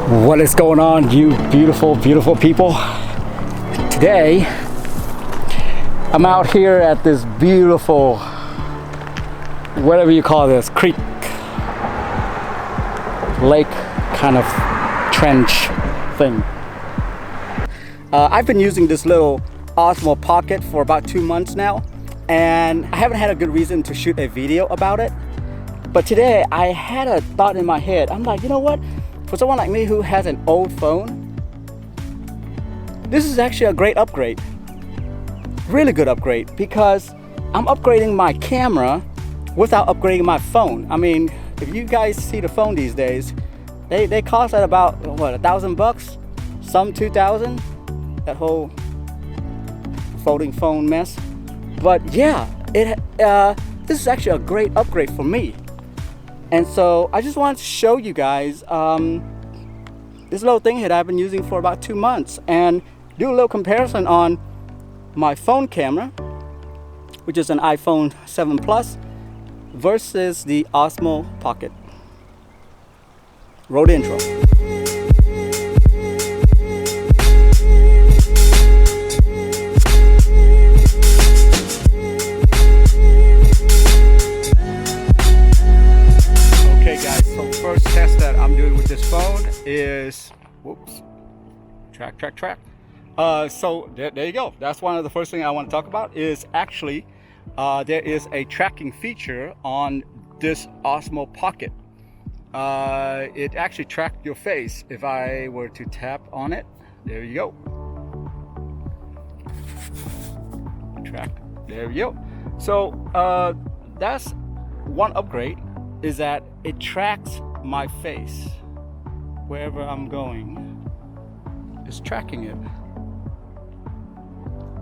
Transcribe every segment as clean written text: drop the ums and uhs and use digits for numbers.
What is going on, you beautiful, beautiful people? Today, I'm out here at this beautiful, whatever you call this, creek, lake kind of trench thing. I've been using this little Osmo Pocket for about 2 months now, and I haven't had a good reason to shoot a video about it. But today, I had a thought in my head. I'm like, you know what? For someone like me who has an old phone, this is actually a great upgrade. Really good upgrade, because I'm upgrading my camera without upgrading my phone. I mean, if you guys see the phone these days, they cost at about, what, $1,000? Some 2,000? That whole folding phone mess. But yeah, this is actually a great upgrade for me. And so I just wanted to show you guys this little thing that I've been using for about 2 months and do a little comparison on my phone camera, which is an iPhone 7 Plus, versus the Osmo Pocket. Roll the intro. First test that I'm doing with this phone is, whoops, track. So there you go. That's one of the first things I want to talk about is actually there is a tracking feature on this Osmo Pocket. It actually tracked your face. If I were to tap on it, there you go. Track, there you go. So that's one upgrade, is that it tracks my face wherever I'm going. It's tracking it,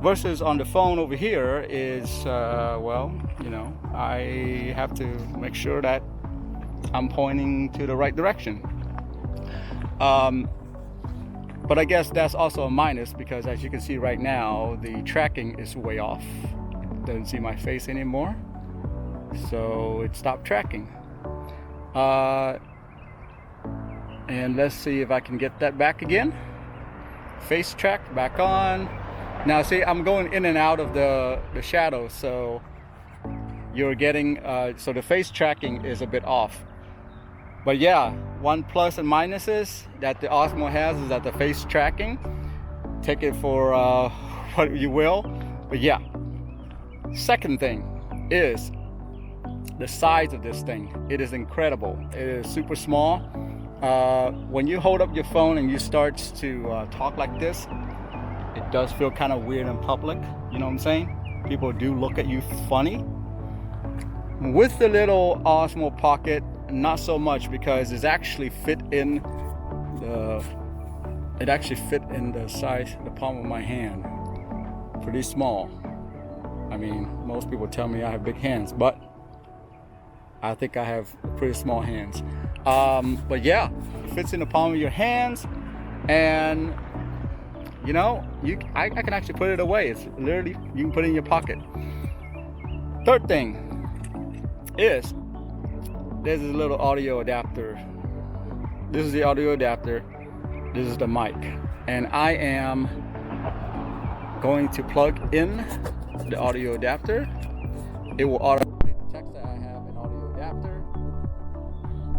versus on the phone over here is well, you know, I have to make sure that I'm pointing to the right direction. But I guess that's also a minus, because as you can see right now, the tracking is way off. It doesn't see my face anymore, so it stopped tracking. And let's see if I can get that back again. Face track back on. Now see, I'm going in and out of the shadows, so you're getting so the face tracking is a bit off. But yeah, one plus and minuses that the Osmo has is that the face tracking, take it for what you will, but yeah. Second thing is the size of this thing. It is incredible. It is super small. When you hold up your phone and you start to talk like this, it does feel kind of weird in public. You know what I'm saying? People do look at you funny. With the little Osmo Pocket, not so much, because it's actually fit in the size, the palm of my hand. Pretty small. I mean, most people tell me I have big hands, but I think I have pretty small hands. But yeah, it fits in the palm of your hands, and you know, I can actually put it away. It's literally, you can put it in your pocket. Third thing is there's a little audio adapter. This is the audio adapter. This is the mic, and I am going to plug in the audio adapter. It will automatically detect that I have an audio adapter.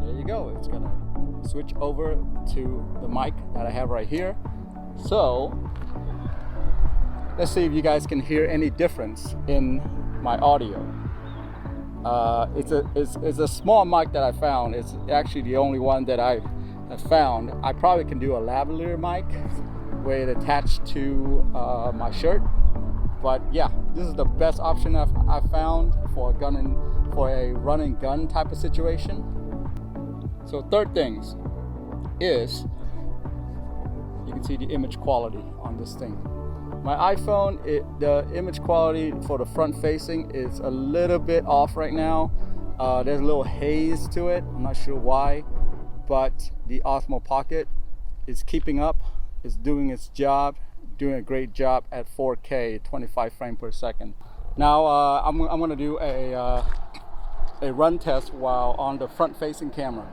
There you go. It's gonna switch over to the mic that I have right here. So let's see if you guys can hear any difference in my audio. It's a small mic that I found. It's actually the only one that I have found. I probably can do a lavalier mic where it attached to my shirt. But yeah, this is the best option I've found for a run and gun type of situation. So third things is, you can see the image quality on this thing. My iPhone, the image quality for the front facing is a little bit off right now. There's a little haze to it. I'm not sure why, but the Osmo Pocket is keeping up. It's doing its job, doing a great job at 4K, 25 frames per second. Now I'm going to do a run test while on the front facing camera.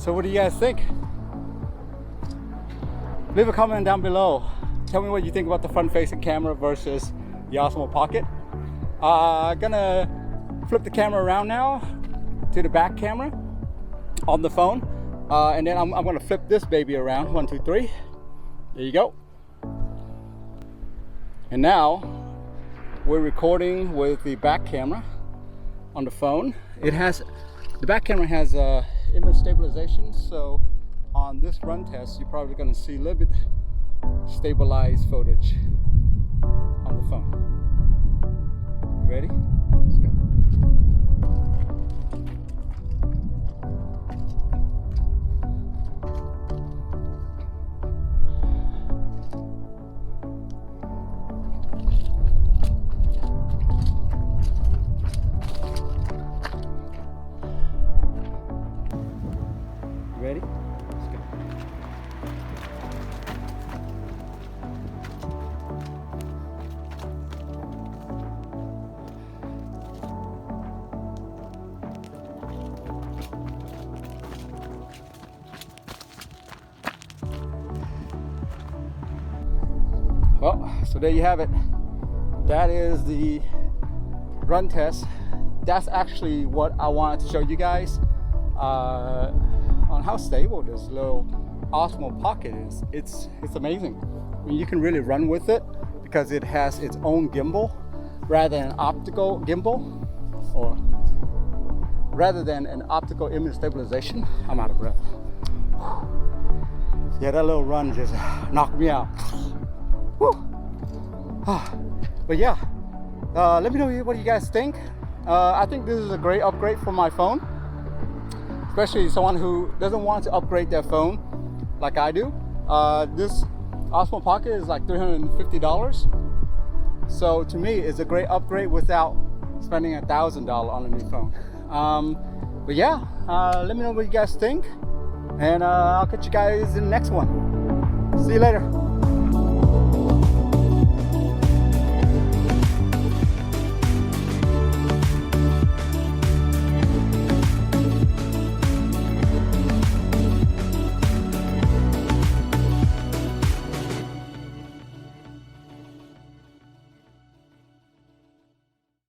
So what do you guys think? Leave a comment down below. Tell me what you think about the front-facing camera versus the Osmo Pocket. Gonna flip the camera around now to the back camera on the phone, and then I'm gonna flip this baby around. 1, 2, 3. There you go. And now we're recording with the back camera on the phone. The back camera has image stabilization, so on this run test you're probably going to see a little bit stabilized footage on the phone. You ready? Let's go. Ready? Let's go. Well, so there you have it. That is the run test. That's actually what I wanted to show you guys. On how stable this little Osmo Pocket is. It's amazing. I mean, you can really run with it because it has its own gimbal rather than an optical gimbal, or rather than an optical image stabilization. I'm out of breath. Yeah, that little run just knocked me out. But yeah, let me know what you guys think. I think this is a great upgrade for my phone, especially someone who doesn't want to upgrade their phone like I do. This Osmo Pocket is like $350. So to me, it's a great upgrade without spending $1,000 on a new phone. But yeah, let me know what you guys think, and I'll catch you guys in the next one. See you later.